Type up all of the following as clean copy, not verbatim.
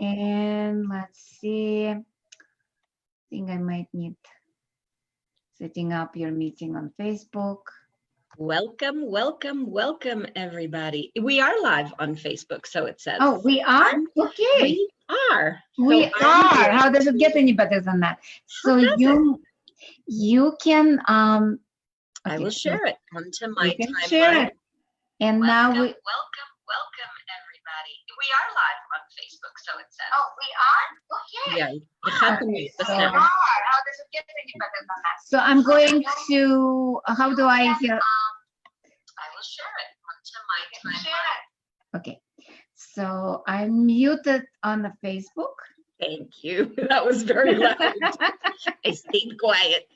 And let's see. I think I might need setting up your meeting on Facebook. Welcome, welcome, welcome, everybody. We are live on Facebook, so it says. Oh, we are? Okay. We are. We are. How does it get any better than that? So you can I will share it onto my timeline. Share it. And now we welcome, everybody. We are live on Facebook, so it says. Oh, we are? Okay. Yeah. How does it get any better than that? So I'm going to, how do I hear? I will share it onto my timeline. Okay. So I'm muted on the Facebook. Thank you. That was very loud. I stayed quiet.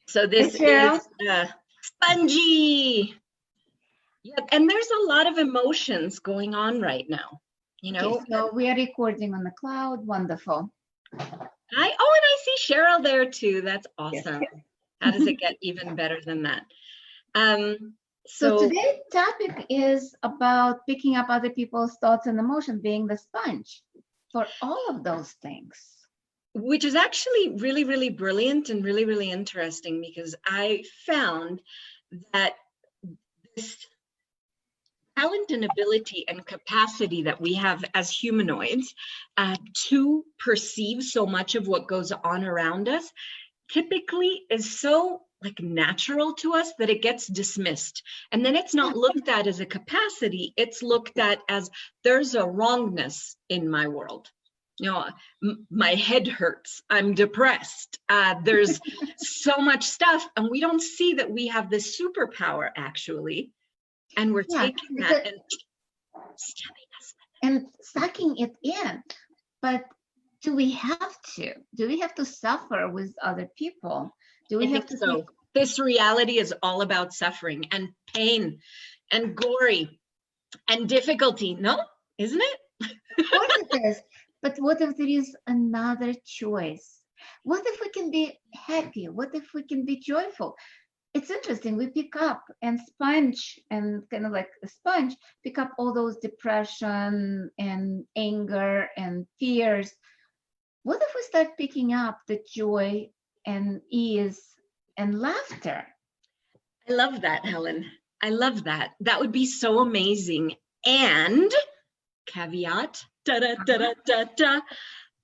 So this is Spongy. Yeah, and there's a lot of emotions going on right now. You know. Okay, so we are recording on the cloud. Wonderful. And I see Cheryl there too. That's awesome. Yes. How does it get even better than that? So today's topic is about picking up other people's thoughts and emotions, being the sponge for all of those things. Which is actually really, really brilliant and really, really interesting, because I found that this talent and ability and capacity that we have as humanoids to perceive so much of what goes on around us typically is so like natural to us that it gets dismissed. And then it's not looked at as a capacity, it's looked at as there's a wrongness in my world. You know, my head hurts, I'm depressed, there's so much stuff, and we don't see that we have this superpower actually, and we're taking that and stabbing us and sucking it in. But do we have to? Do we have to suffer with other people? Do we have to? So this reality is all about suffering and pain and gory and difficulty. No, isn't it? Of course it is. But what if there is another choice? What if we can be happy? What if we can be joyful? It's interesting. We pick up and sponge, and kind of like a sponge, pick up all those depression and anger and fears. What if we start picking up the joy and ease and laughter? I love that, Helen. I love that. That would be so amazing. And caveat,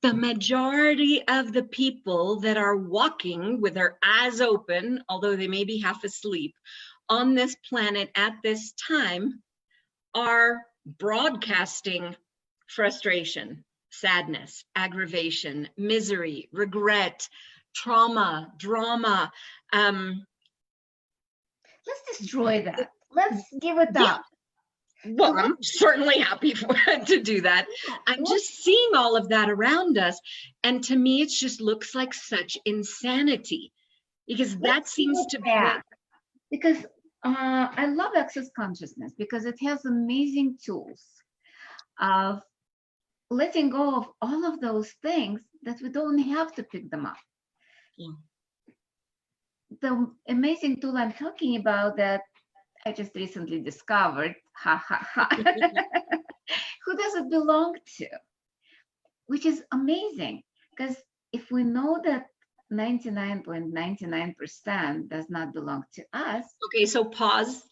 the majority of the people that are walking with their eyes open, although they may be half asleep, on this planet at this time are broadcasting frustration, sadness, aggravation, misery, regret, trauma, drama. Let's destroy that. Let's give it up. Well, I'm certainly happy to do that. I'm just seeing all of that around us. And to me, it just looks like such insanity, because that seems to be. Because I love Access Consciousness, because it has amazing tools of letting go of all of those things that we don't have to pick them up. Yeah. The amazing tool I'm talking about that I just recently discovered, who does it belong to? Which is amazing, because if we know that 99.99% does not belong to us. Okay, so pause.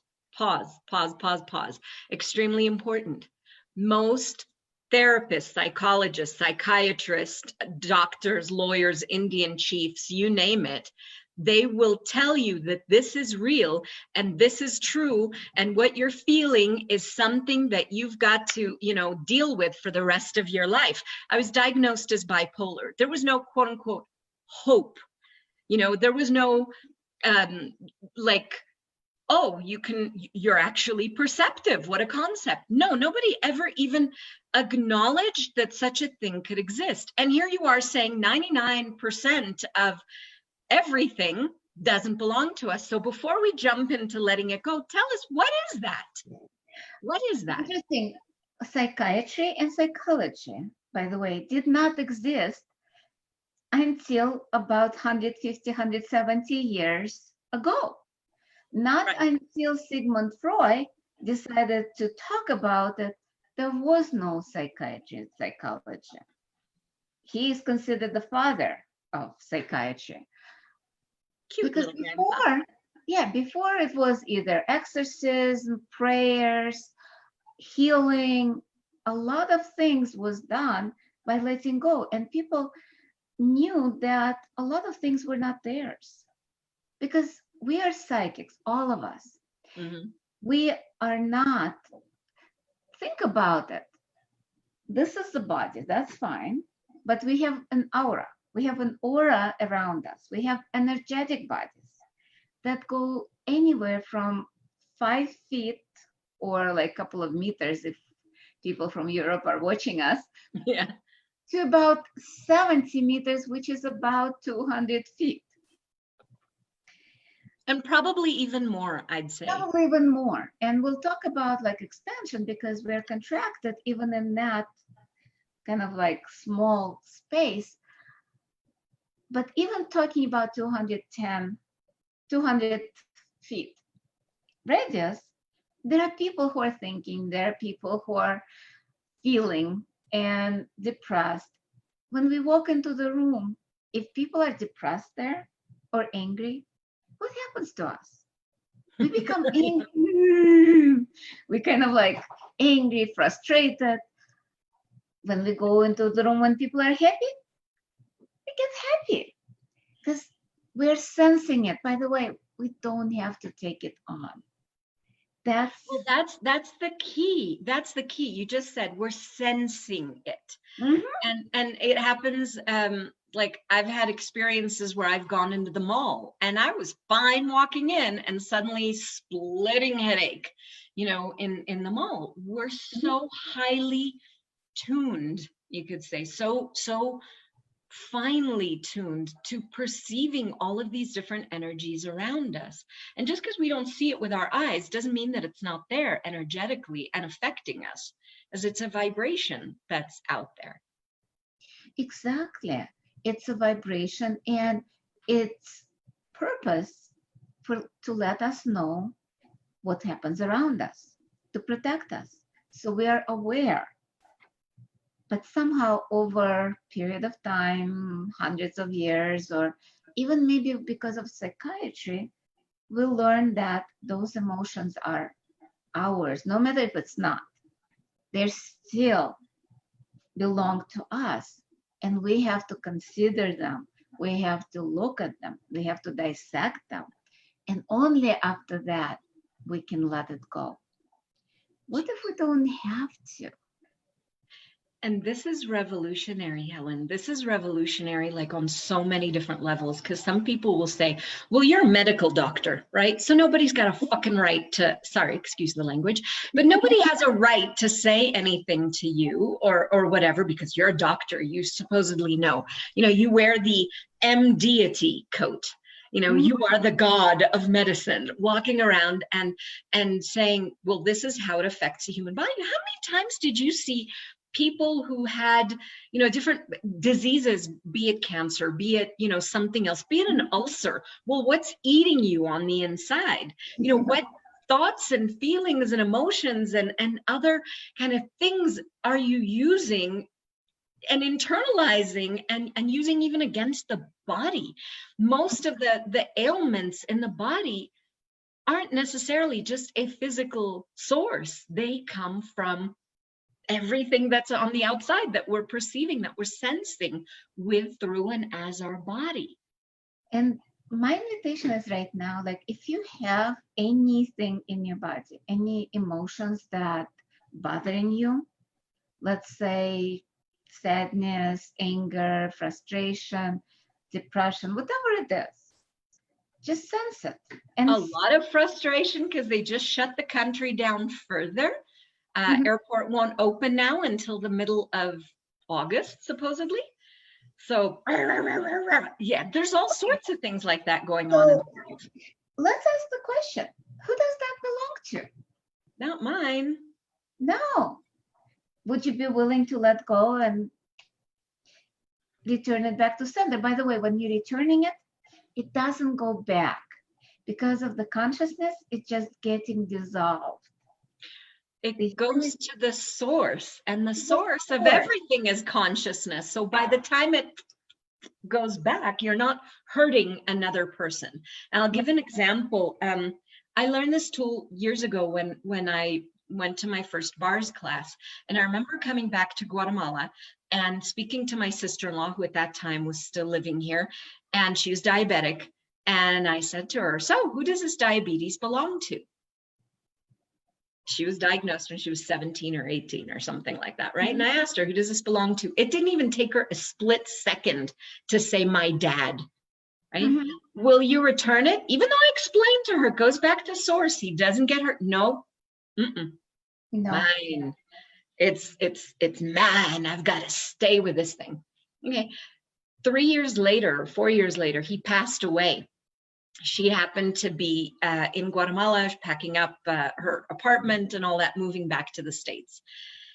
Extremely important. Most therapists, psychologists, psychiatrists, doctors, lawyers, Indian chiefs, you name it, they will tell you that this is real and this is true, and what you're feeling is something that you've got to, you know, deal with for the rest of your life. I was diagnosed as bipolar. There was no quote unquote hope. You know, there was no like, oh, you're actually perceptive. What a concept. No, nobody ever even acknowledged that such a thing could exist. And here you are saying 99% of everything doesn't belong to us. So before we jump into letting it go, tell us, what is that? What is that? Interesting. Psychiatry and psychology, by the way, did not exist until about 150, 170 years ago. Not until Sigmund Freud decided to talk about it there was no psychiatry and psychology. He is considered the father of psychiatry. Cute Because little grandpa. before it was either exorcism, prayers, healing, a lot of things was done by letting go. And people knew that a lot of things were not theirs because we are psychics, all of us. Mhm. We are not, think about it. This is the body, that's fine, but we have an aura. We have an aura around us. We have energetic bodies that go anywhere from 5 feet or like a couple of meters if people from Europe are watching us, Yeah. to about 70 meters, which is about 200 feet. And probably even more, I'd say. Probably even more. And we'll talk about like expansion because we're contracted even in that kind of like small space. But even talking about 200 feet radius, there are people who are thinking, there are people who are feeling and depressed. When we walk into the room, if people are depressed there or angry, what happens to us? We become angry. We kind of like angry, frustrated. When we go into the room when people are happy, we get happy because we're sensing it. By the way, we don't have to take it on. Well, that's the key. That's the key. You just said we're sensing it. Mhm. And it happens, like I've had experiences where I've gone into the mall and I was fine walking in and suddenly splitting headache, in the mall. We're so highly tuned, you could say, so finely tuned to perceiving all of these different energies around us. And just because we don't see it with our eyes doesn't mean that it's not there energetically and affecting us, as it's a vibration that's out there. Exactly. It's a vibration and its purpose to let us know what happens around us, to protect us. So we are aware. But somehow over a period of time, hundreds of years, or even maybe because of psychiatry, we learn that those emotions are ours, no matter if it's not. They still belong to us. And we have to consider them. We have to look at them. We have to dissect them. And only after that, we can let it go. What if we don't have to? And this is revolutionary, Helen. This is revolutionary, like on so many different levels, because some people will say, well, you're a medical doctor, right? So nobody's got a fucking right to, sorry, excuse the language, but nobody has a right to say anything to you or whatever, because you're a doctor. You supposedly know, you wear the M-deity coat. You are the god of medicine walking around and saying, well, this is how it affects the human body. How many times did you see people who had, different diseases, be it cancer, be it, something else, be it an ulcer? Well, what's eating you on the inside? What thoughts and feelings and emotions and other kind of things are you using and internalizing and using even against the body? Most of the ailments in the body aren't necessarily just a physical source. They come from everything that's on the outside that we're perceiving, that we're sensing with, through, and as our body. And my invitation is right now, like if you have anything in your body, any emotions that bothering you, let's say sadness, anger, frustration, depression, whatever it is, just sense it. And a lot of frustration because they just shut the country down further. Airport won't open now until the middle of August, supposedly. So, yeah, there's all sorts of things like that going on in the world. Let's ask the question, who does that belong to? Not mine. No. Would you be willing to let go and return it back to sender? By the way, when you're returning it, it doesn't go back. Because of the consciousness, it's just getting dissolved. It goes to the source, and the The source of source. everything is consciousness. So by the time it goes back, you're not hurting another person. And I'll give an example. I learned this tool years ago when I went to my first bars class. And I remember coming back to Guatemala and speaking to my sister-in-law, who at that time was still living here, and she was diabetic. And I said to her, so who does this diabetes belong to? She was diagnosed when she was 17 or 18 or something like that, right? And I asked her, who does this belong to? It didn't even take her a split second to say, my dad, right? Will you return it? Even though I explained to her, it goes back to source. He doesn't get hurt. No, No. mine. It's mine. I've got to stay with this thing. Okay. 3 years later, 4 years later, he passed away. She happened to be in Guatemala, packing up her apartment and all that, moving back to the States.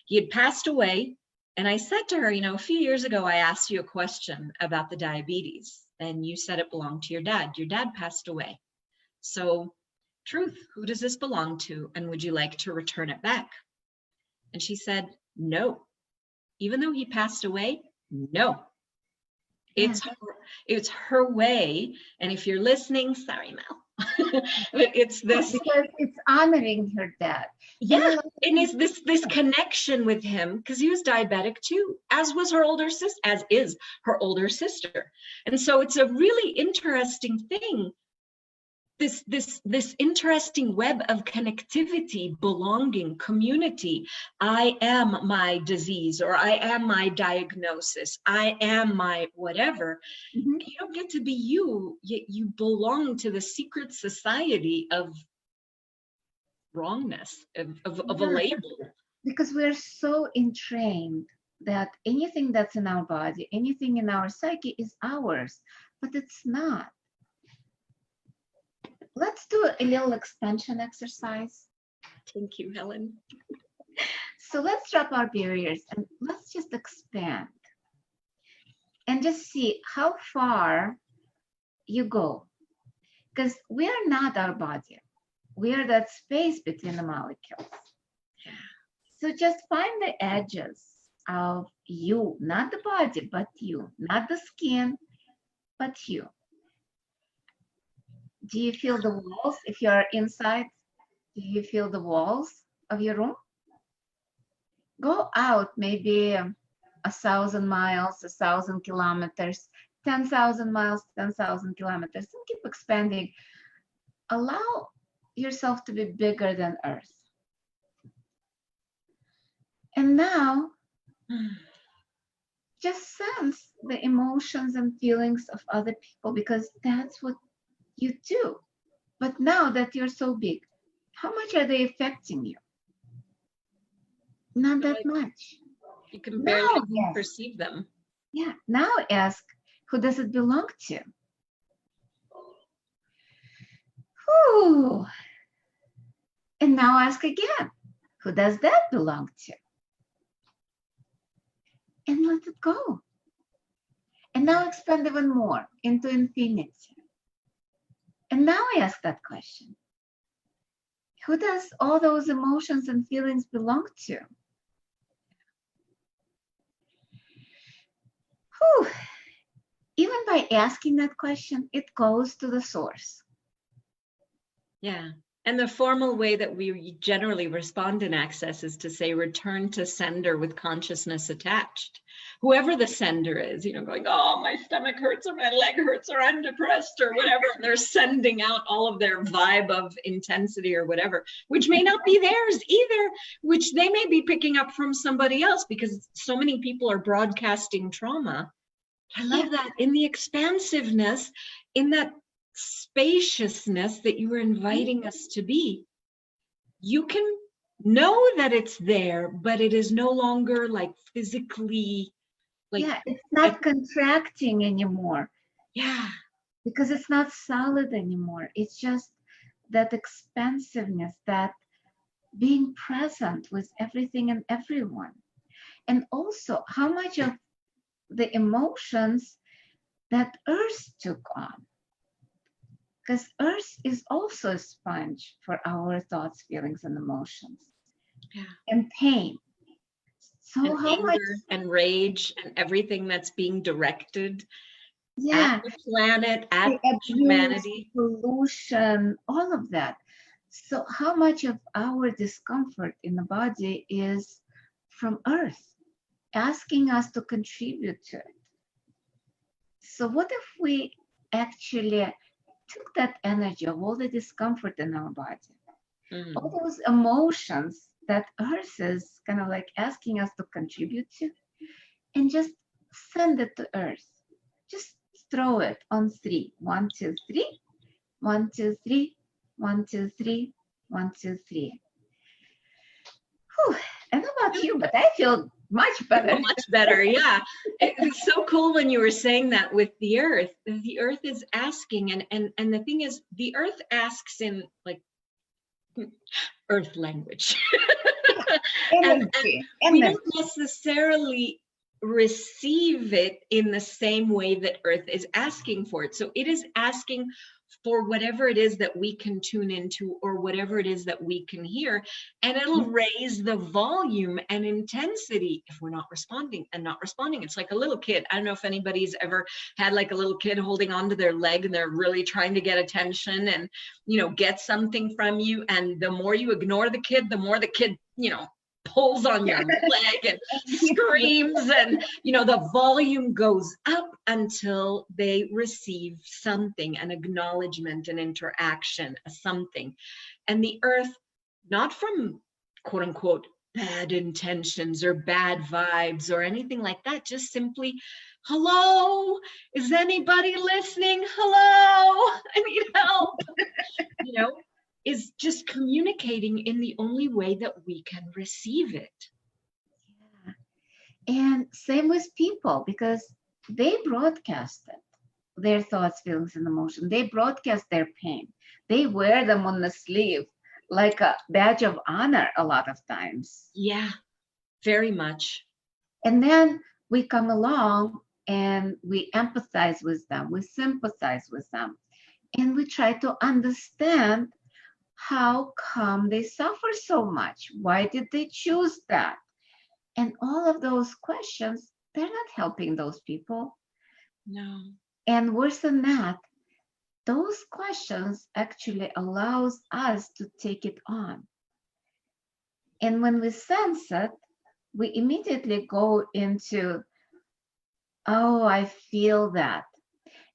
He had passed away. And I said to her, you know, a few years ago, I asked you a question about the diabetes, and you said it belonged to your dad. Your dad passed away. So, truth, who does this belong to? And would you like to return it back? And she said, no. Even though he passed away, no. It's her way. And if you're listening, sorry, Mel. But it's this, because it's honoring her dad. yeah, and it's this connection with him, because he was diabetic too, as was her older sister, as is her older sister. And so it's a really interesting thing, this interesting web of connectivity, belonging, community. I am my disease, or I am my diagnosis, I am my whatever. You don't get to be you, yet you belong to the secret society of wrongness, of a label. Because we're so entrained that anything that's in our body, anything in our psyche is ours, but it's not. Let's do a little expansion exercise. Thank you, Helen. So let's drop our barriers and let's just expand and just see how far you go. Because we are not our body. We are that space between the molecules. So just find the edges of you, not the body, but you, not the skin, but you. Do you feel the walls? If you're inside, do you feel the walls of your room? Go out maybe 1,000 miles, 1,000 kilometers, 10,000 miles, 10,000 kilometers, and keep expanding. Allow yourself to be bigger than Earth. And now, just sense the emotions and feelings of other people, because that's what you do. But now that you're so big, how much are they affecting you? Not that much. You can barely perceive them. Yeah, now ask, who does it belong to? Whew. And now ask again, who does that belong to? And let it go. And now expand even more into infinity. And now I ask that question. Who does all those emotions and feelings belong to? Whew. Even by asking that question, it goes to the source. Yeah. And the formal way that we generally respond in Access is to say, return to sender with consciousness attached. Whoever the sender is, you know, going, oh, my stomach hurts, or my leg hurts, or I'm depressed, or whatever. And they're sending out all of their vibe of intensity or whatever, which may not be theirs either, which they may be picking up from somebody else, because so many people are broadcasting trauma. I love that in the expansiveness, in that spaciousness that you were inviting us to be. You can know that it's there, but it is no longer like physically, like, yeah, it's not contracting anymore. Yeah. Because it's not solid anymore. It's just that expansiveness, that being present with everything and everyone. And also how much of the emotions that Earth took on. Because Earth is also a sponge for our thoughts, feelings, and emotions. and pain. So And how much, anger and rage and everything that's being directed at yeah, the planet, the at abuse, humanity. pollution, all of that. So how much of our discomfort in the body is from Earth, asking us to contribute to it? So what if we actually took that energy of all the discomfort in our body, all Mm. those emotions that Earth is kind of like asking us to contribute to, and just send it to Earth? Just throw it on three. 1, 2, 3. 1, 2, 3. 1, 2, 3. 1, 2, 3. Whew. I don't know about you, but I feel much better. Much better, yeah. It was so cool when you were saying that with the earth. The earth is asking, and the thing is, the earth asks in like earth language. and Energy, we energy. don't necessarily receive it in the same way that earth is asking for it. So it is asking for whatever it is that we can tune into or whatever it is that we can hear, and it'll raise the volume and intensity if we're not responding. It's like a little kid. I don't know if anybody's ever had like a little kid holding onto their leg and they're really trying to get attention and get something from you, and the more you ignore the kid, the more the kid pulls on your leg and screams, and the volume goes up until they receive something, an acknowledgement, an interaction, a something. And the earth, not from quote unquote bad intentions or bad vibes or anything like that, just simply, hello, is anybody listening? Hello, I need help. Is just communicating in the only way that we can receive it. Yeah. And same with people, because they broadcast it, their thoughts, feelings, and emotion. They broadcast their pain. They wear them on the sleeve like a badge of honor a lot of times. Yeah, very much. And then we come along and we empathize with them, we sympathize with them, and we try to understand how come they suffer so much? Why did they choose that? And all of those questions, they're not helping those people. No. And worse than that, those questions actually allows us to take it on. And when we sense it, we immediately go into, oh, I feel that.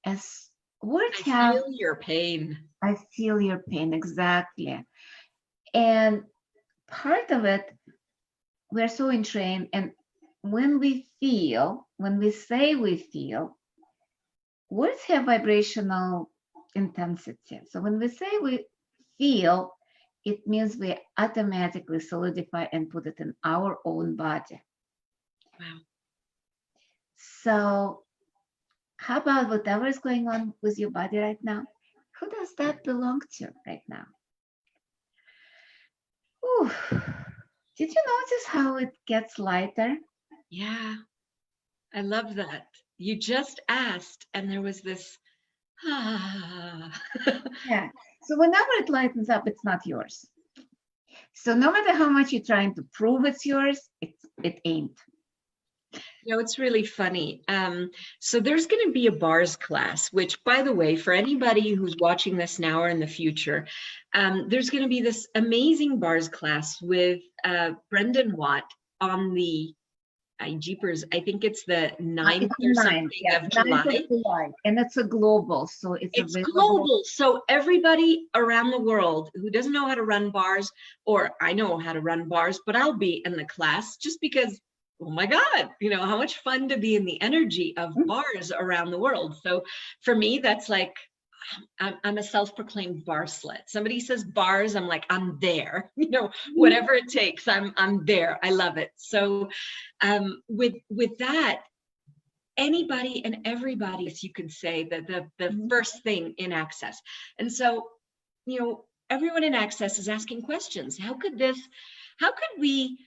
As words have, I feel your pain. I feel your pain, exactly. And part of it, we're so entrained, and when we say we feel, words have vibrational intensity. So when we say we feel, it means we automatically solidify and put it in our own body. Wow. So how about whatever is going on with your body right now? Who does that belong to right now? Ooh. Did you notice how it gets lighter? Yeah, I love that. You just asked, and there was this, Yeah. So whenever it lightens up, it's not yours. So no matter how much you're trying to prove it's yours, it ain't. It's really funny. So there's going to be a bars class, which, by the way, for anybody who's watching this now or in the future, there's going to be this amazing bars class with Brendon Watt on the Jeepers. I think it's the 9th or something of July. 9th of July. And it's a global, so it's available. Global. So everybody around the world who doesn't know how to run bars, or I know how to run bars, but I'll be in the class just because, oh my God, how much fun to be in the energy of bars around the world. So for me, that's like, I'm a self-proclaimed bar slut. Somebody says bars, I'm like, I'm there, whatever it takes, I'm there. I love it. So with that, anybody and everybody, as you can say, the first thing in Access. And so, everyone in Access is asking questions. How could we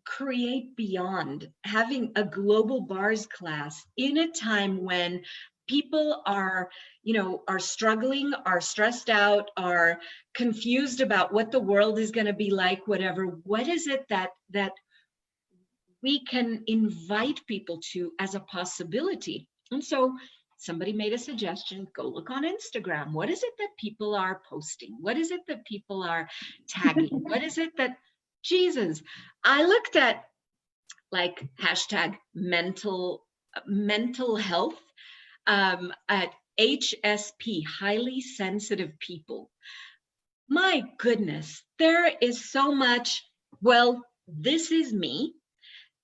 create beyond having a global bars class in a time when people are, are struggling, are stressed out, are confused about what the world is going to be like, whatever, what is it that we can invite people to as a possibility? And so somebody made a suggestion, go look on Instagram. What is it that people are posting? What is it that people are tagging? What is it that, Jesus, I looked at like hashtag mental health, at HSP, highly sensitive people. My goodness, there is so much, well, this is me,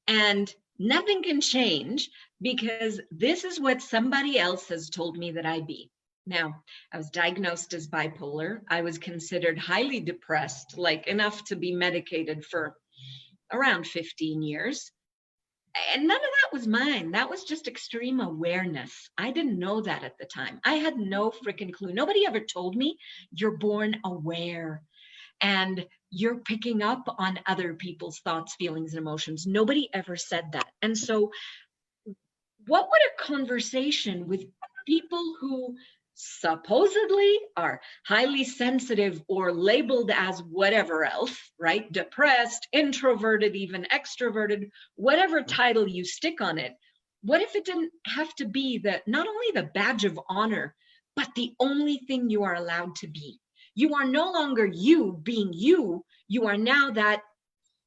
and nothing can change because this is what somebody else has told me that I be. Now, I was diagnosed as bipolar. I was considered highly depressed, like enough to be medicated for around 15 years. And none of that was mine. That was just extreme awareness. I didn't know that at the time. I had no freaking clue. Nobody ever told me you're born aware and you're picking up on other people's thoughts, feelings, and emotions. Nobody ever said that. And so what would a conversation with people who supposedly are highly sensitive or labeled as whatever else, right? Depressed, introverted, even extroverted, whatever title you stick on it. What if it didn't have to be not only the badge of honor, but the only thing you are allowed to be? You are no longer you being you. You are now that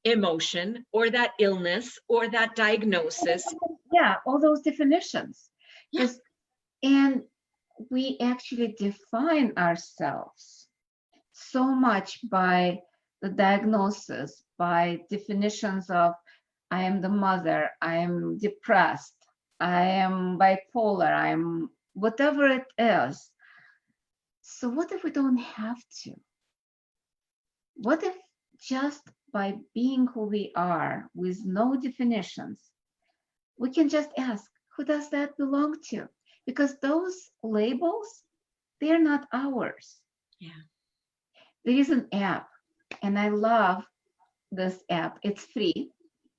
emotion or that illness or that diagnosis. Yeah, all those definitions. Yeah. And we actually define ourselves so much by the diagnosis, by definitions of I am the mother, I am depressed, I am bipolar, I am whatever it is. So what if we don't have to? What if just by being who we are with no definitions, we can just ask, who does that belong to? Because those labels, they're not ours. Yeah. There is an app, and I love this app. It's free.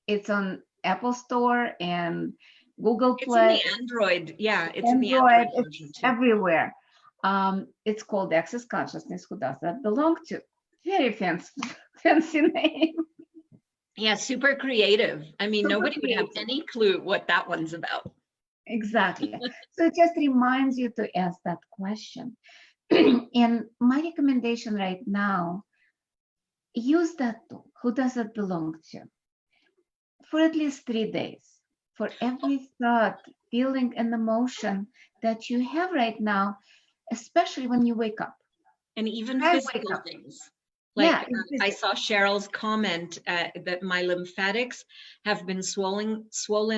It's on Apple Store and Google Play. It's in the Android. Yeah, it's Android, in the Android version it's too. everywhere. It's called Access Consciousness. Who does that belong to? Very fancy name. Yeah, super creative. I mean, Super nobody would have creative. any clue what that one's about. Exactly. So it just reminds you to ask that question. And my recommendation right now, use that tool. Who does it belong to? For at least 3 days. For every thought, feeling, and emotion that you have right now, especially when you wake up. And even I wake physical up. things. Yeah, Like I saw Cheryl's comment that my lymphatics have been swollen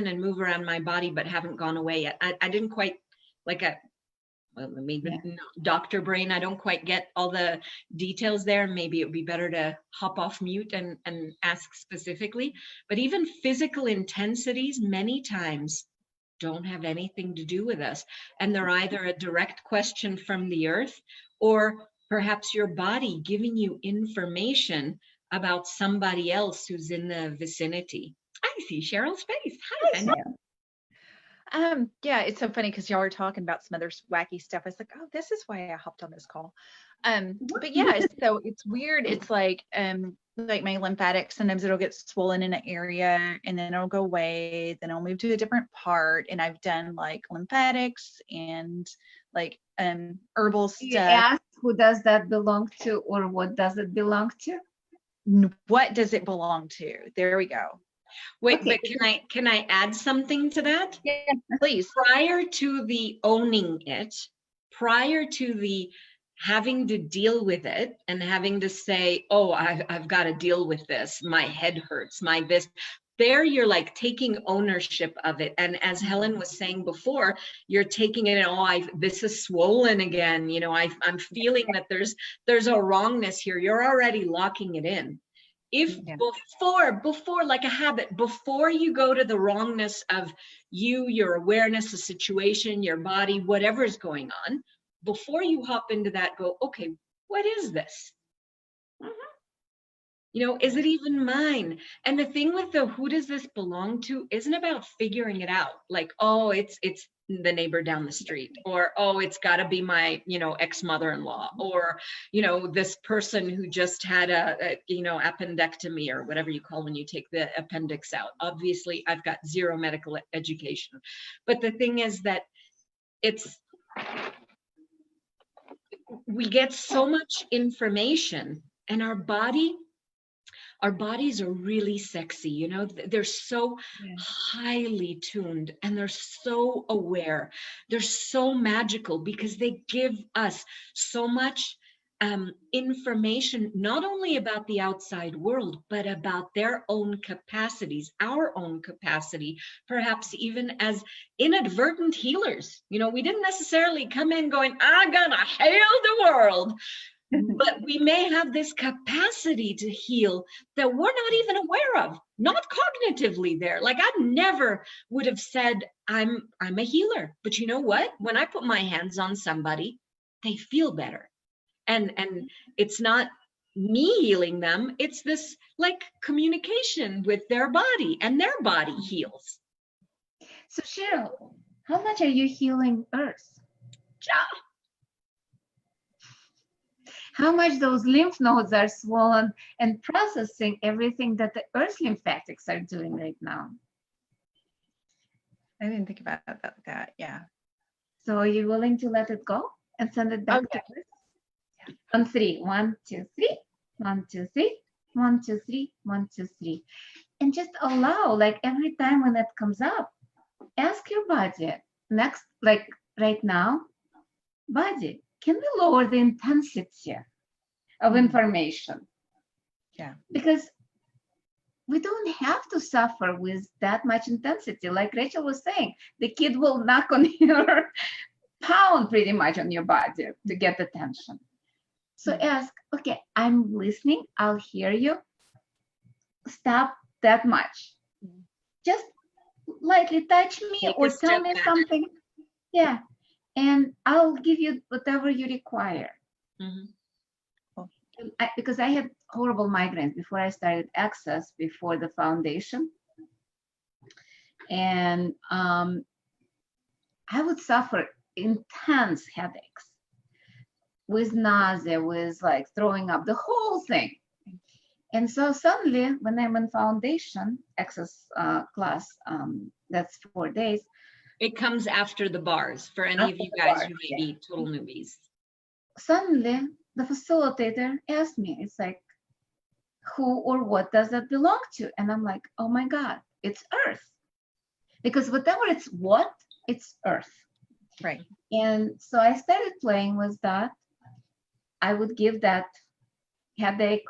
and move around my body, but haven't gone away yet. I didn't quite, like well, maybe Dr. Brain, I don't quite get all the details there. Maybe it would be better to hop off mute and ask specifically. But even physical intensities many times don't have anything to do with us. And they're either a direct question from the earth or perhaps your body giving you information about somebody else who's in the vicinity. I see Cheryl's face. Hi, Wendy. Yeah, it's so funny because y'all were talking about some other wacky stuff. I was like, oh, this is why I hopped on this call. But yeah, so it's weird. It's like my lymphatics, sometimes it'll get swollen in an area and then it'll go away. Then I'll move to a different part. And I've done like lymphatics and like herbal stuff. You ask, who does that belong to, or what does it belong to? What does it belong to? There we go. Wait, okay. But can I add something to that? Yeah, please. Prior to the owning it, prior to the having to deal with it and having to say, oh, I've got to deal with this. My head hurts, my this. There you're like taking ownership of it. And as Helen was saying before, you're taking it, this is swollen again. You know, I'm feeling that there's a wrongness here. You're already locking it in. If before, like a habit, before you go to the wrongness of your awareness, the situation, your body, whatever's going on, before you hop into that, go, okay, what is this? Mm-hmm. You know, is it even mine? And the thing with the who does this belong to isn't about figuring it out. Like, oh, it's the neighbor down the street, or, oh, it's got to be my, ex-mother-in-law, or, this person who just had a appendectomy, or whatever you call when you take the appendix out. Obviously, I've got zero medical education. But the thing is that we get so much information, and our bodies are really sexy. They're so highly tuned, and they're so aware. They're so magical because they give us so much information, not only about the outside world, but about their own capacities, our own capacity, perhaps even as inadvertent healers. We didn't necessarily come in going, I'm gonna heal the world. But we may have this capacity to heal that we're not even aware of, not cognitively there. Like, I never would have said I'm a healer, but you know what? When I put my hands on somebody, they feel better. And it's not me healing them. It's this like communication with their body, and their body heals. So Cheryl, how much are you healing Earth? How much those lymph nodes are swollen and processing everything that the Earth lymphatics are doing right now? I didn't think about that. Yeah. So are you willing to let it go and send it back to Earth? On 3, 1, 2, 3, 1, 2, 3, 1, 2, 3, 1, 2, 3. And just allow, like every time when it comes up, ask your body next, like right now, body, can we lower the intensity of information? Yeah. Because we don't have to suffer with that much intensity. Like Rachel was saying, the kid will knock on your pound pretty much on your body to get attention. So ask, okay, I'm listening, I'll hear you. Stop that much. Just lightly touch me. Take or tell me something. Yeah. And I'll give you whatever you require. Because I had horrible migraines before I started Access, before the foundation. And I would suffer intense headaches, with nausea, with like throwing up, the whole thing. And so suddenly, when I'm in foundation Access class, that's 4 days. It comes after the bars, for any of you guys who may be total newbies. Suddenly, the facilitator asked me, it's like, who or what does that belong to? And I'm like, oh my God, it's Earth. Because whatever it's what, it's Earth. Right. And so I started playing with that. I would give that headache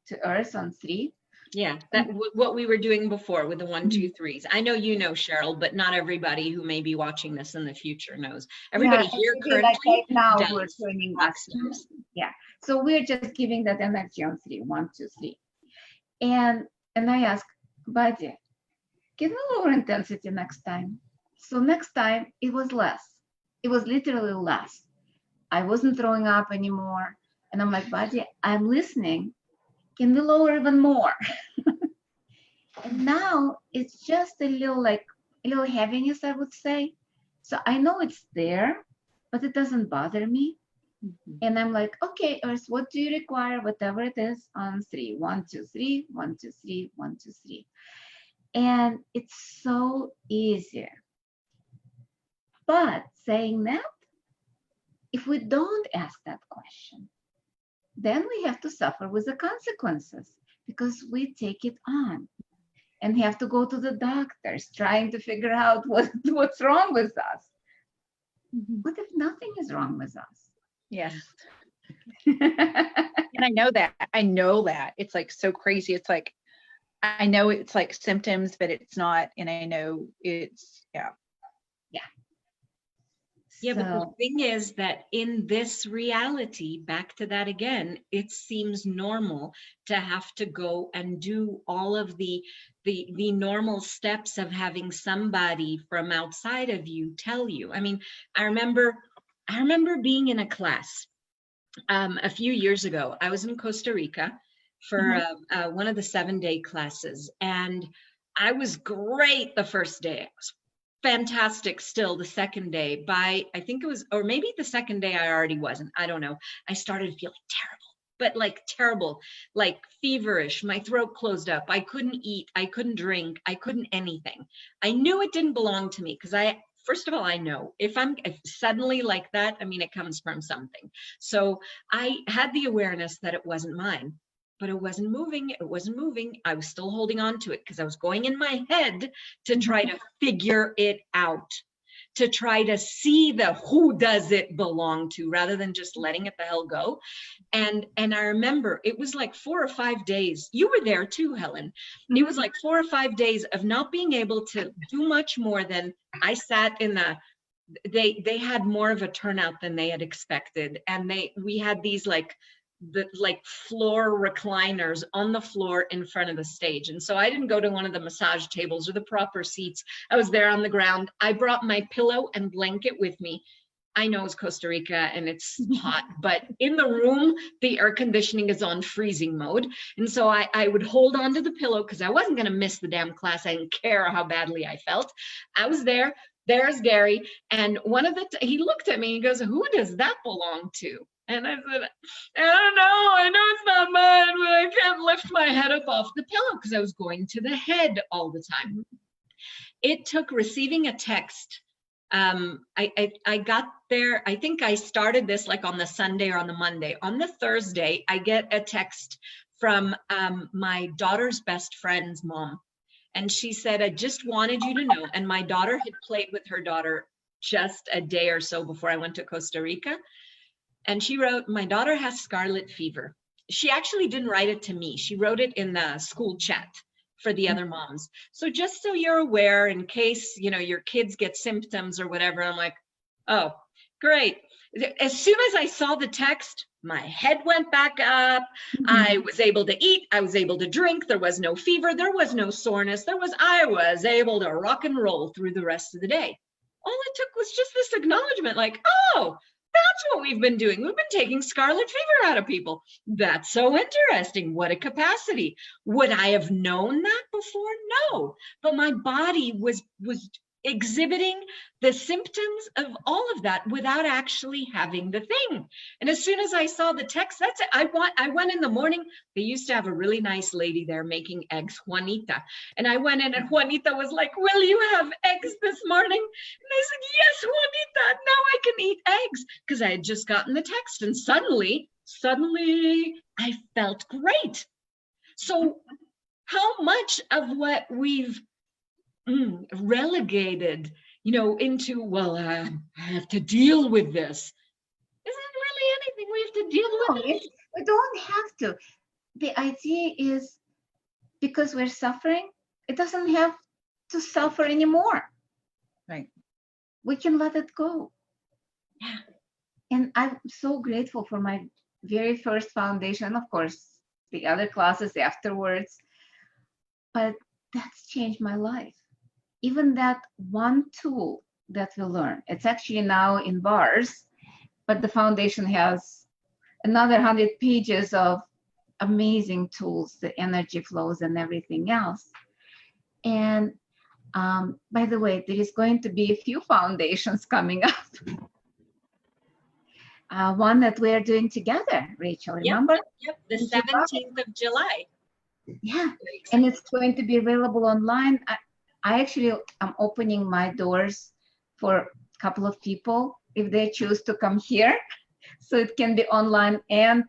to Earth on 3. Yeah, that what we were doing before with the 1, 2, 3s. I know you know, Cheryl, but not everybody who may be watching this in the future knows. Everybody here currently, like right now does we're turning back. Yeah, so we're just giving that energy on 3, 1, 2, 3. And I ask, body, can we lower intensity next time? So next time it was less. It was literally less. I wasn't throwing up anymore. And I'm like, body, I'm listening. Can we lower even more? And now it's just a little heaviness, I would say. So I know it's there, but it doesn't bother me. And I'm like, okay, Earth, what do you require? Whatever it is on 3, 1, 2, 3, 1, 2, 3, 1, 2, 3. And it's so easy. But saying that, if we don't ask that question, then we have to suffer with the consequences, because we take it on and have to go to the doctors trying to figure out what's wrong with us. What if nothing is wrong with us? Yes. And I know that. It's like so crazy. It's like, I know it's like symptoms, but it's not. And I know it's, yeah. Yeah, but the thing is that in this reality, back to that again, it seems normal to have to go and do all of the normal steps of having somebody from outside of you tell you. I mean, I remember being in a class a few years ago. I was in Costa Rica for one of the 7-day classes, and I was great the first day. I was fantastic still the second day. By, I think it was, or maybe the second day I already wasn't, I don't know. I started feeling terrible, but like terrible, like feverish. My throat closed up. I couldn't eat. I couldn't drink. I couldn't anything. I knew it didn't belong to me because first of all, I know if suddenly like that, I mean, it comes from something. So I had the awareness that it wasn't mine, but it wasn't moving. It wasn't moving. I was still holding on to it because I was going in my head to try to figure it out, to try to see who does it belong to, rather than just letting it the hell go. And I remember it was like 4 or 5 days. You were there too, Helen. It was like 4 or 5 days of not being able to do much more than I sat in they had more of a turnout than they had expected. And we had these like floor recliners on the floor in front of the stage. And so I didn't go to one of the massage tables or the proper seats. I was there on the ground. I brought my pillow and blanket with me. I know it's Costa Rica and it's hot, but in the room, the air conditioning is on freezing mode. And so I would hold on to the pillow because I wasn't going to miss the damn class. I didn't care how badly I felt. I was there. There's Gary. And he looked at me and he goes, "Who does that belong to?" And I said, "I don't know. I know it's not mine, but I can't lift my head up off the pillow," because I was going to the head all the time. It took receiving a text. I got there. I think I started this like on the Sunday or on the Monday. On the Thursday, I get a text from my daughter's best friend's mom. And she said, "I just wanted you to know." And my daughter had played with her daughter just a day or so before I went to Costa Rica. And she wrote, "My daughter has scarlet fever." She actually didn't write it to me. She wrote it in the school chat for the other moms. "So just so you're aware, in case, your kids get symptoms or whatever." I'm like, "Oh, great." As soon as I saw the text, my head went back up. I was able to eat. I was able to drink. There was no fever. There was no soreness. I was able to rock and roll through the rest of the day. All it took was just this acknowledgement, like, "Oh, that's what we've been doing. We've been taking scarlet fever out of people. That's so interesting. What a capacity." Would I have known that before? No. But my body was exhibiting the symptoms of all of that without actually having the thing. And as soon as I saw the text, that's it. I went in the morning. They used to have a really nice lady there making eggs, Juanita. And I went in and Juanita was like, "Will you have eggs this morning?" And I said, "Yes, Juanita, now I can eat eggs." Because I had just gotten the text and suddenly I felt great. So how much of what we've relegated, into, well, I have to deal with this, isn't really anything we have to deal with. We don't have to. The idea is, because we're suffering, it doesn't have to suffer anymore. Right. We can let it go. Yeah. And I'm so grateful for my very first foundation, of course, the other classes afterwards, but that's changed my life. Even that one tool that we learn, it's actually now in bars, but the foundation has another 100 pages of amazing tools, the energy flows and everything else. And by the way, there is going to be a few foundations coming up. One that we're doing together, Rachel, remember? Yep, the 17th of July. Yeah, and it's going to be available online. I actually am opening my doors for a couple of people if they choose to come here. So it can be online and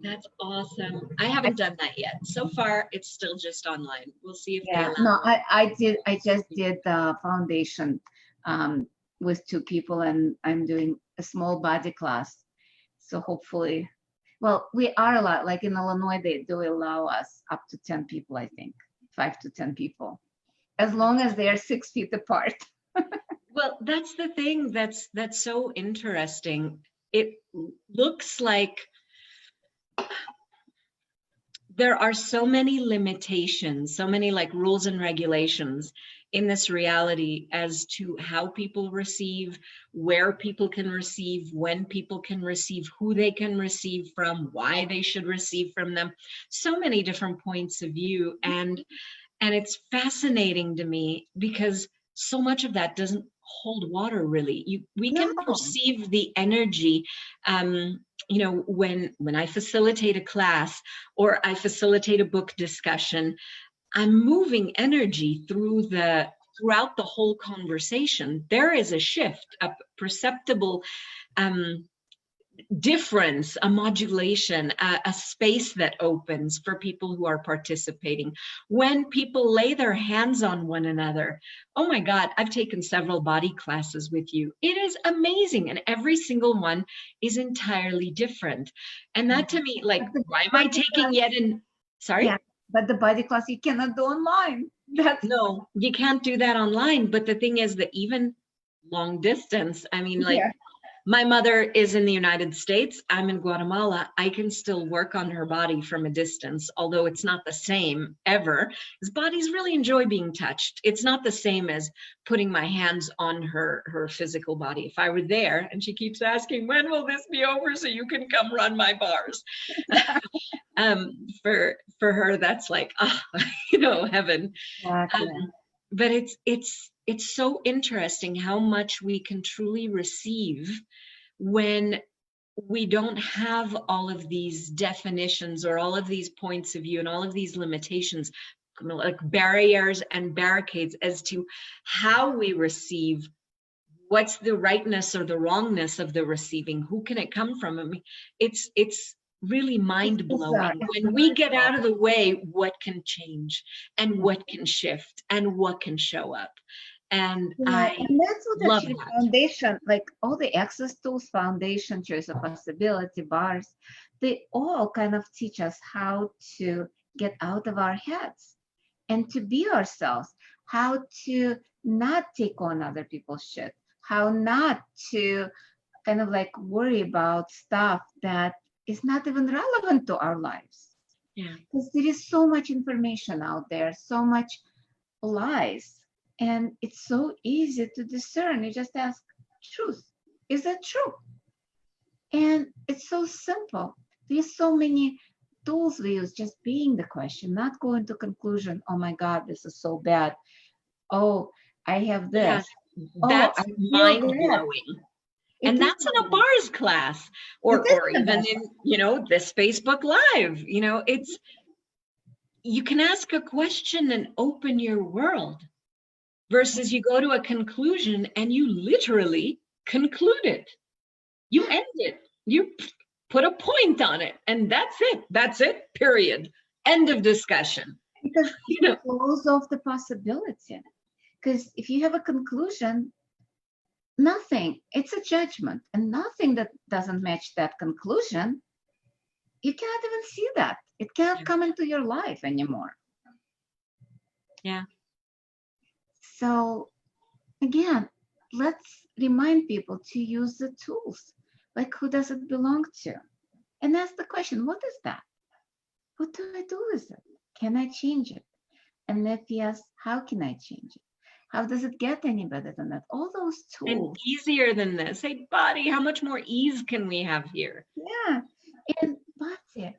that's awesome. I haven't done that yet. So far, it's still just online. We'll see if they allow. No, I just did the foundation with 2 people, and I'm doing a small body class. So hopefully, well, we are a lot. Like in Illinois, they do allow us up to 10 people, I think, 5 to 10 people, as long as they are 6 feet apart. Well, that's the thing that's so interesting. It looks like there are so many limitations, so many like rules and regulations in this reality as to how people receive, where people can receive, when people can receive, who they can receive from, why they should receive from them. So many different points of view. And it's fascinating to me because so much of that doesn't hold water really. We can No. perceive the energy. When I facilitate a class or I facilitate a book discussion, I'm moving energy throughout the whole conversation. There is a shift, a perceptible difference, a modulation, a space that opens for people who are participating. When people lay their hands on one another, oh my God, I've taken several body classes with you. It is amazing. And every single one is entirely different. And that to me, like, why am I taking yet in, sorry? Yeah, but the body class you cannot do online. No, you can't do that online. But the thing is that even long distance, I mean, like, Yeah. my mother is in the United States. I'm in Guatemala. I can still work on her body from a distance, although it's not the same ever. Because bodies really enjoy being touched. It's not the same as putting my hands on her physical body. If I were there, and she keeps asking, when will this be over so you can come run my bars? For her, that's like, heaven. Exactly. But it's so interesting how much we can truly receive when we don't have all of these definitions or all of these points of view and all of these limitations, like barriers and barricades as to how we receive. What's the rightness or the wrongness of the receiving? Who can it come from? I mean, it's really mind-blowing. When we get out of the way, what can change and what can shift and what can show up. And and that's what love actually that. foundation, like all the access tools, foundation, choice of possibility, bars, they all kind of teach us how to get out of our heads and to be ourselves, how to not take on other people's shit, how not to kind of like worry about stuff that is not even relevant to our lives. Yeah. Because there is so much information out there, so much lies, and it's so easy to discern. You just ask, truth, is that true? And it's so simple. There's so many tools we use, just being the question, not going to conclusion, oh my God, this is so bad. Oh, I have this. That's mind-blowing. And that's in a is. bars class or even in, this Facebook Live, you can ask a question and open your world versus you go to a conclusion and you literally conclude it. You end it. You put a point on it and that's it. That's it, period. End of discussion. Because it close off the possibility. Because if you have a conclusion, nothing, it's a judgment, and nothing that doesn't match that conclusion, you cannot even see that. It cannot come into your life anymore. Yeah. So again, let's remind people to use the tools. Like, who does it belong to? And ask the question, what is that? What do I do with it? Can I change it? And if yes, how can I change it? How does it get any better than that? All those tools. And easier than this. Hey, body, how much more ease can we have here? Yeah. And body,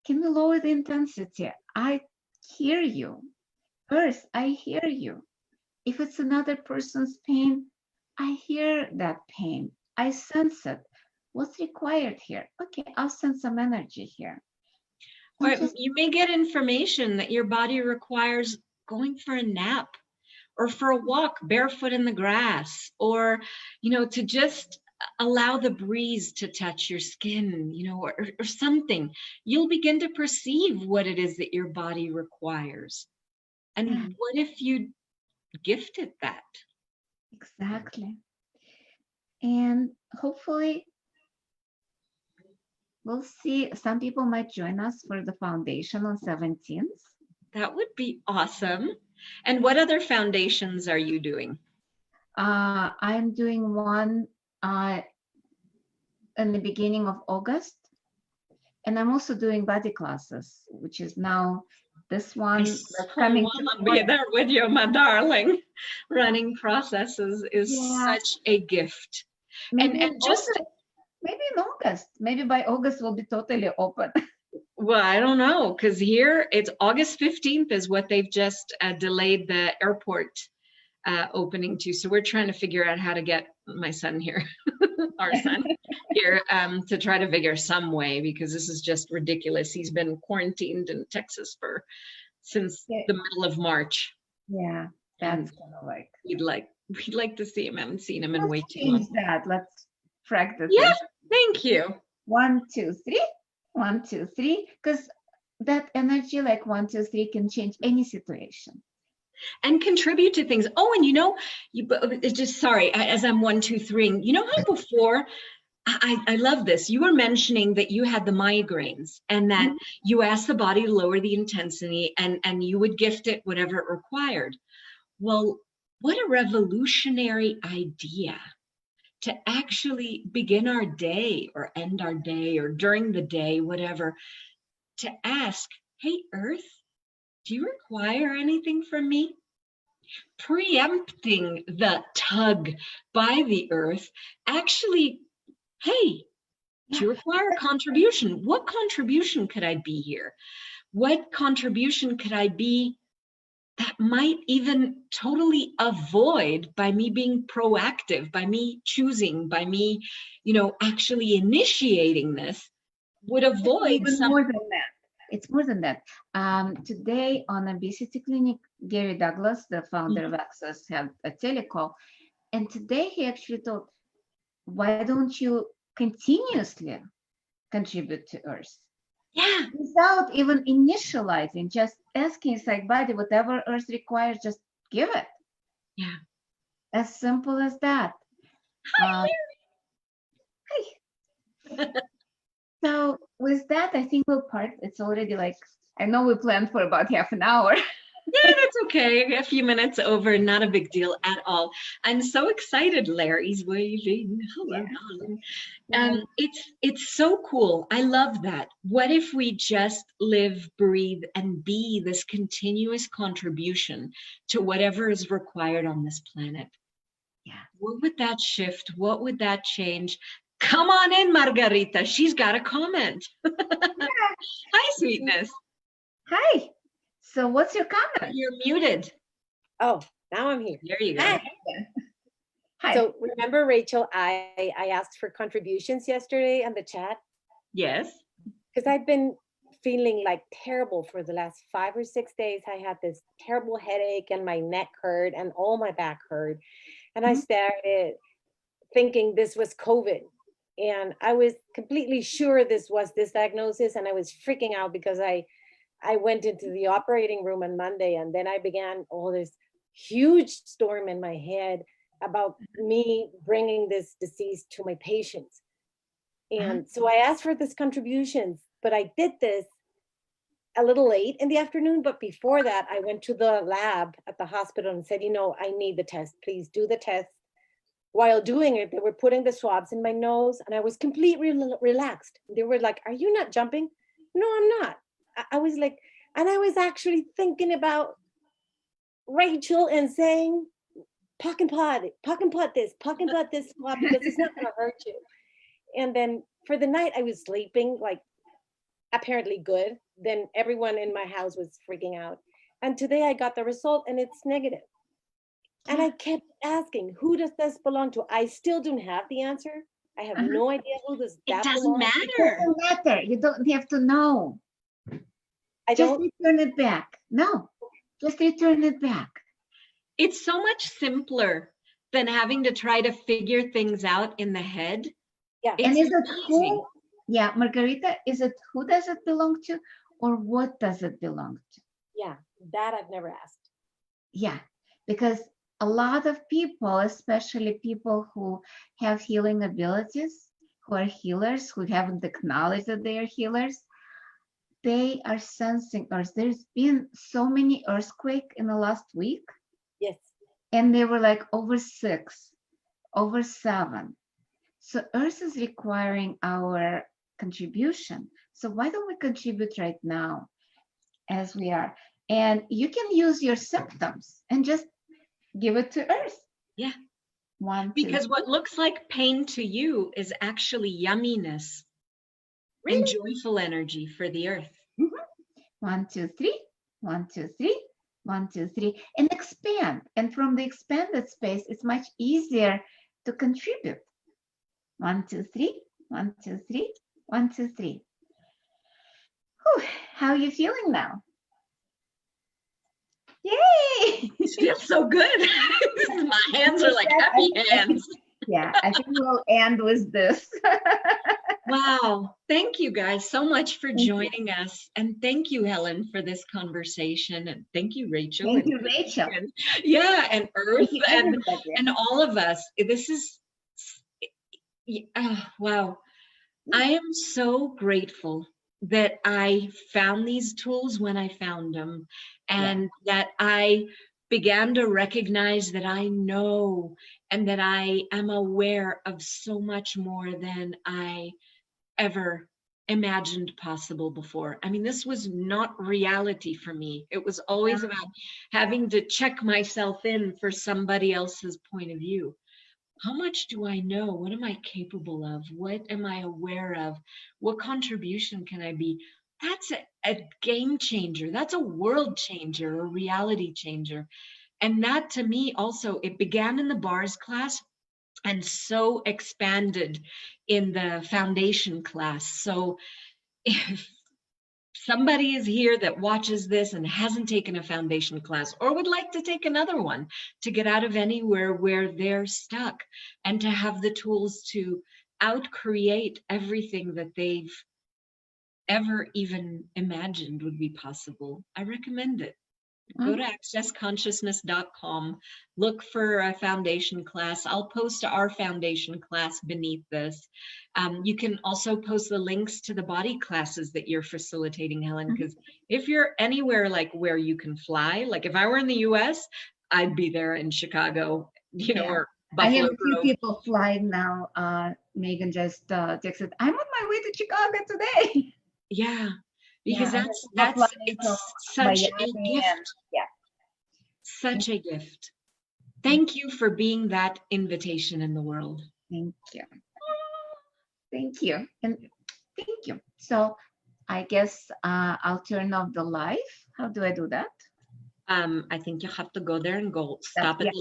can we lower the intensity? I hear you. Earth, I hear you. If it's another person's pain, I hear that pain. I sense it. What's required here? Okay, I'll send some energy here. Or you may get information that your body requires going for a nap, or for a walk barefoot in the grass, or, to just allow the breeze to touch your skin, or something. You'll begin to perceive what it is that your body requires. And what if you gifted that? Exactly. And hopefully we'll see, some people might join us for the foundation on 17th. That would be awesome. And what other foundations are you doing? I'm doing one in the beginning of August. And I'm also doing body classes, which is now this one that's coming. I'll be there with you, my darling. Running processes is such a gift. Maybe and just maybe in August. Maybe by August we'll be totally open. Well, I don't know, because here it's August 15th is what they've just delayed the airport opening too. So we're trying to figure out how to get my son here, our son here, to try to figure some way, because this is just ridiculous. He's been quarantined in Texas since the middle of March. Yeah, that's kind of like. We'd like to see him. I haven't seen him in way too Change long. that. Let's practice. Yeah, it. thank you. 1, 2, 3. 1, 2, 3. Because that energy, like 1, 2, 3, can change any situation. And contribute to things. Oh, and it's just, sorry, as I'm 1, 2, 3, you know how before, I love this. You were mentioning that you had the migraines and that you asked the body to lower the intensity and you would gift it whatever it required. Well, what a revolutionary idea to actually begin our day or end our day or during the day, whatever, to ask, hey, Earth, do you require anything from me? Preempting the tug by the Earth, actually, hey, do you require a contribution? What contribution could I be here? What contribution could I be that might even totally avoid by me being proactive, by me choosing, by me, actually initiating this, would avoid Even more than that. It's more than that. Today on Obesity Clinic, Gary Douglas, the founder of Access, had a telecall. And today he actually told, why don't you continuously contribute to Earth? Yeah. Without even initializing, just asking inside body, whatever Earth requires, just give it. Yeah. As simple as that. Hi. So with that, I think we'll part. It's already I know we planned for about half an hour. Yeah, that's okay. A few minutes over, not a big deal at all. I'm so excited. Larry's waving. Hello, darling. It's so cool. I love that. What if we just live, breathe, and be this continuous contribution to whatever is required on this planet? Yeah. What would that shift? What would that change? Come on in, Margarita. She's got a comment. Hi, sweetness. Hi. So what's your comment? You're muted. Oh, now I'm here. There you go. Hi. Hi. So remember, Rachel, I asked for contributions yesterday on the chat? Yes. Because I've been feeling terrible for the last 5 or 6 days. I had this terrible headache and my neck hurt and all my back hurt. And I started thinking this was COVID. And I was completely sure this was this diagnosis. And I was freaking out because I went into the operating room on Monday, and then I began all this huge storm in my head about me bringing this disease to my patients. And so I asked for this contributions, but I did this a little late in the afternoon. But before that, I went to the lab at the hospital and said, I need the test. Please do the test. While doing it, they were putting the swabs in my nose, and I was completely relaxed. They were like, are you not jumping? No, I'm not. I was and I was actually thinking about Rachel and saying, pock and pot this swab, because it's not gonna hurt you. And then for the night, I was sleeping apparently good. Then everyone in my house was freaking out. And today I got the result and it's negative. And I kept asking, who does this belong to? I still don't have the answer. I have no idea who this It doesn't belongs matter. It doesn't matter. You don't have to know. Just return it back. No, just return it back. It's so much simpler than having to try to figure things out in the head. Yeah. And is it who? Yeah, Margarita, is it who does it belong to, or what does it belong to? Yeah, that I've never asked. Yeah, because a lot of people, especially people who have healing abilities, who are healers, who haven't acknowledged that they are healers, they are sensing Earth. There's been so many earthquakes in the last week. Yes. And they were over 6, over 7. So Earth is requiring our contribution. So why don't we contribute right now as we are? And you can use your symptoms and just give it to Earth. Yeah. 1, 2. Because what looks like pain to you is actually yumminess. Really? And joyful energy for the Earth. 1, 2, 3. 1, 2, 3. 1, 2, 3, and expand. And from the expanded space, it's much easier to contribute. 1, 2, 3, 1, 2, 3, 1, 2, 3. Whew, how are you feeling now? Yay! It feels so good. My hands are like happy hands. Yeah, I think we'll end with this. Wow. Thank you guys so much for Thank you. joining us. And thank you, Helen, for this conversation. And thank you, Rachel. Thank and you, Rachel. yeah, and Earth Thank you, and everybody. all of us. This is wow. I am so grateful that I found these tools when I found them, and that I began to recognize that I know and that I am aware of so much more than I ever imagined possible before. I mean, this was not reality for me. It was always about having to check myself in for somebody else's point of view. How much do I know? What am I capable of? What am I aware of? What contribution can I be? That's a game changer. That's a world changer, a reality changer. And that to me also, it began in the bars class and so expanded in the foundation class. So if somebody is here that watches this and hasn't taken a foundation class or would like to take another one to get out of anywhere where they're stuck and to have the tools to out-create everything that they've ever even imagined would be possible, I recommend it. Go to accessconsciousness.com, look for a foundation class. I'll post our foundation class beneath this. You can also post the links to the body classes that you're facilitating, Helen, because if you're anywhere like where you can fly, like if I were in the US, I'd be there in Chicago, you know, or I Buffalo have a few Grove. people flying now. Megan just texted, I'm on my way to Chicago today. Yeah. Because Yeah, that's it's such a Miami gift. and, yeah. Such a gift. Thank you for being that invitation in the world. Thank you. Thank you. And thank you. So I guess I'll turn off the live. How do I do that? I think you have to go there and go stop at the